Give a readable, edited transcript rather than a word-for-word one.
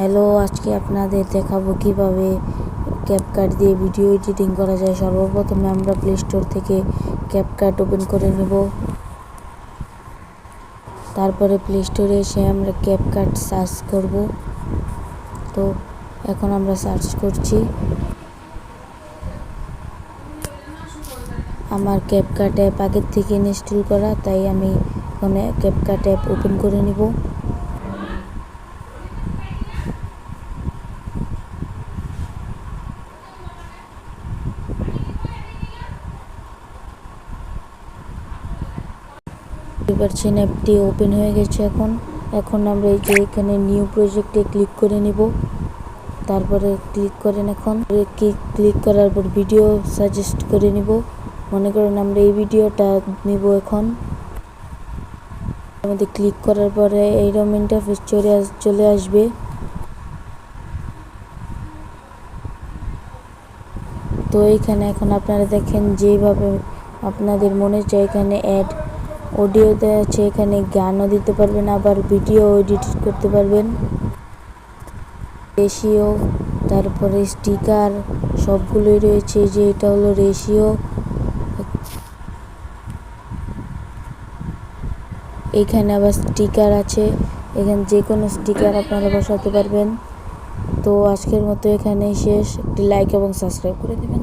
Hello, আজকে আপনাদের দেখাবো কিভাবে ক্যাপকাট দিয়ে ভিডিও এডিটিং করা যায়। সর্বপ্রথমে আমরা প্লে স্টোর থেকে ক্যাপকাট ওপেন করে নেব। তারপরে প্লে স্টোরে এসে আমরা ক্যাপকাট সার্চ করব। তো এখন আমরা সার্চ করছি। আমার ক্যাপকাট অ্যাপ আগের থেকে ইনস্টল করা, তাই আমি ওখানে ক্যাপকাট অ্যাপ ওপেন করে নিব। পাচ্ছেন অ্যাপটি ওপেন হয়ে গেছে। এখন আমরা এই যে এখানে নিউ প্রজেক্টে ক্লিক করে নিব। তারপরে ক্লিক করেন। এখন ক্লিক করার পর ভিডিও সাজেস্ট করে নিব। মনে করেন আমরা এই ভিডিওটা নিব। এখন আমাদের ক্লিক করার পরে এইরকম ইন্টারফেস চলে আসবে। তো এইখানে এখন আপনারা দেখেন যেভাবে আপনাদের মনে চায় এখানে অ্যাড অডিও দেওয়া আছে, এখানে গানও দিতে পারবেন, আবার ভিডিও এডিট করতে পারবেন। রেশিও, তারপরে স্টিকার সবগুলোই রয়েছে। যে এটা হলো রেশিও। এখানে আবার স্টিকার আছে, এখানে যে কোনো স্টিকার আপনারা বসাতে পারবেন। তো আজকের মতো এখানেই শেষ। একটি লাইক এবং সাবস্ক্রাইব করে দেবেন।